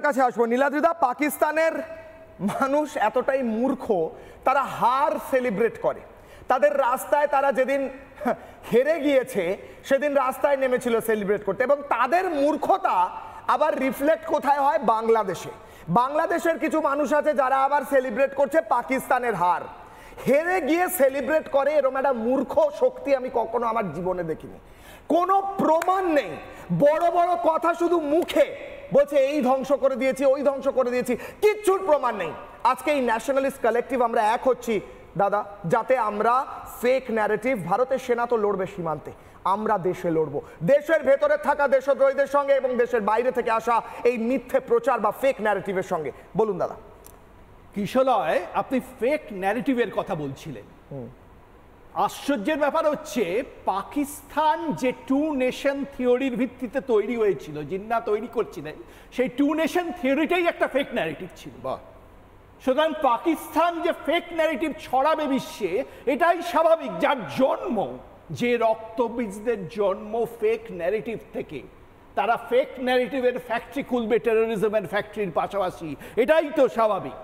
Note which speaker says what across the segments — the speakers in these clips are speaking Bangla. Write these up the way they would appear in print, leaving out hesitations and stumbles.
Speaker 1: কাছে আসবো নীলাদ্রিদা, পাকিস্তানের মানুষ এতটাই মূর্খ, তারা হার সেলিব্রেট করে। তাদের রাস্তায় তারা যেদিন হেরে গিয়েছে সেদিন রাস্তায় নেমেছিল সেলিব্রেট করতে, এবং তাদের মূর্খতা আবার রিফ্লেক্ট কোথায় হয়? বাংলাদেশে। বাংলাদেশের কিছু মানুষ আছে যারা আবার সেলিব্রেট করছে পাকিস্তানের হার। হেরে গিয়ে সেলিব্রেট করে এরকম একটা মূর্খ শক্তি আমি কখনো আমার জীবনে দেখিনি। কোনো প্রমাণ নেই, বড় বড় কথা শুধু মুখে বলছে এই ধ্বংস করে দিয়েছি, ওই ধ্বংস করে দিয়েছি, কিচ্ছুর প্রমাণ নেই। আজকে এই ন্যাশনালিস্ট কালেকটিভ আমরা এক হচ্ছি দাদা, যাতে আমরা ফেক ন্যারেটিভ, ভারতের সেনা তো লড়বে সীমান্তে, আমরা দেশে লড়বো, দেশের ভেতরে থাকা দেশদ্রোহীদের সঙ্গে এবং দেশের বাইরে থেকে আসা এই মিথ্যে প্রচার বা ফেক ন্যারেটিভের সঙ্গে। বলুন দাদা।
Speaker 2: কিশলয়, আপনি ফেক ন্যারেটিভের কথা বলছিলেন। আশ্চর্যের ব্যাপার হচ্ছে, পাকিস্তান যে টু নেশন থিওরির ভিত্তিতে তৈরি হয়েছিল, জিন্নাহ তৈরি করছিলেন, সেই টু নেশন থিওরিটাই একটা ফেক ন্যারেটিভ ছিল। সুতরাং পাকিস্তান যে ফেক ন্যারেটিভ ছড়াবে বিশ্বে, এটাই স্বাভাবিক। যার জন্ম, যে রক্তবীজদের জন্ম ফেক ন্যারেটিভ থেকে, তারা ফেক ন্যারেটিভের ফ্যাক্টরি খুলবে টেরোরিজমের ফ্যাক্টরির পাশাপাশি, এটাই তো স্বাভাবিক।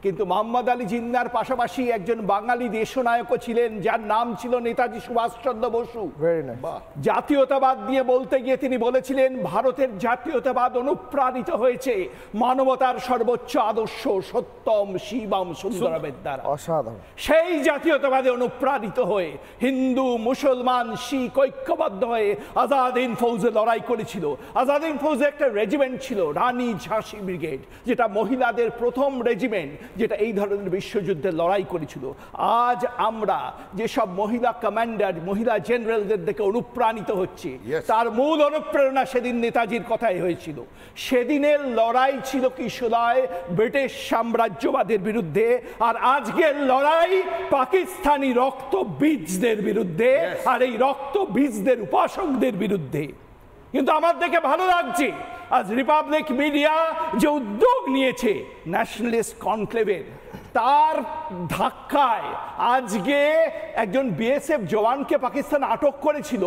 Speaker 2: কিন্তু মোহাম্মদ আলী জিন্নাহর পাশাপাশি একজন বাঙালি দেশনায়কও ছিলেন, যার নাম ছিল নেতাজি সুভাষচন্দ্র বসু। জাতীয়তাবাদ দিয়ে বলতে গিয়ে তিনি বলেছিলেন, ভারতের জাতীয়তাবাদ অনুপ্রাণিত হয়েছে মানবতার সর্বোচ্চ আদর্শ সত্যম শিবম সুন্দরমের দ্বারা।
Speaker 1: অসাধারণ। সেই
Speaker 2: জাতীয়তাবাদে অনুপ্রাণিত হয়ে হিন্দু মুসলমান শিখ ঐক্যবদ্ধ হয়ে আজাদ হিন্দ ফৌজে লড়াই করেছিল। আজাদ হিন্দ ফৌজে একটা রেজিমেন্ট ছিল, রানী ঝাঁসি ব্রিগেড, যেটা মহিলাদের প্রথম রেজিমেন্ট, যেটা এই ধরনের বিশ্বযুদ্ধে লড়াই করেছিল। আজ আমরা যেসব মহিলা কমান্ডার, মহিলা জেনারেলদের দেখে অনুপ্রাণিত হচ্ছে, তার মূল অনুপ্রেরণা সেদিন নেতাজির কথাই হয়েছিল। সেদিনের লড়াই ছিল কিশোরায় ব্রিটিশ সাম্রাজ্যবাদের বিরুদ্ধে, আর আজকের লড়াই পাকিস্তানি রক্তবীজদের বিরুদ্ধে, আর এই রক্তবীজদের উপাসকদের বিরুদ্ধে। কিন্তু আমার দেখে ভালো লাগছে, আজ রিপাবলিক মিডিয়া যে উদ্যোগ নিয়েছে ন্যাশনালিস্ট কনক্লেভের, তার ধাক্কায় আজকে একজন বিএসএফ জওয়ানকে পাকিস্তান আটক করেছিল,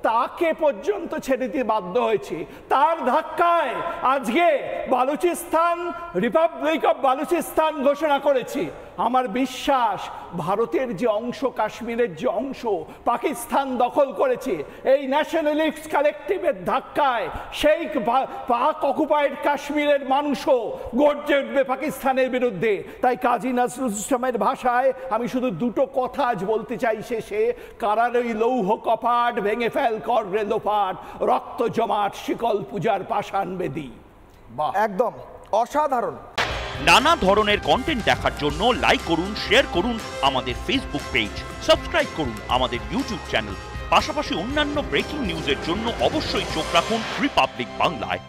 Speaker 2: তাকে পর্যন্ত ছেড়ে দিতে বাধ্য হয়েছে। তার ধাক্কায় আজকে বালুচিস্তান, রিপাবলিক অফ বালুচিস্তান ঘোষণা করেছে। আমার বিশ্বাস, ভারতের যে অংশ, কাশ্মীরের যে অংশ পাকিস্তান দখল করেছে, এই ন্যাশনালিস্ট কালেকটিভের ধাক্কায় সেই পাক অকুপাইড কাশ্মীরের মানুষও গর্জে উঠবে পাকিস্তানের বিরুদ্ধে। তাই কাজী নজরুল ইসলামের ভাষায় আমি শুধু দুটো কথা আজ বলতে চাই শেষে: কারার ওই লৌহ কপাট ভেঙে ফেল কর রে লোপাট, রক্ত জমাট শিকল পূজার পাষাণ বেদী।
Speaker 1: একদম অসাধারণ।
Speaker 3: নানা ধরনের কন্টেন্ট দেখার জন্য লাইক করুন, শেয়ার করুন আমাদের ফেসবুক পেজ, সাবস্ক্রাইব করুন আমাদের ইউটিউব চ্যানেল। পাশাপাশি অন্যান্য ব্রেকিং নিউজের জন্য অবশ্যই চোখ রাখুন রিপাবলিক বাংলায়।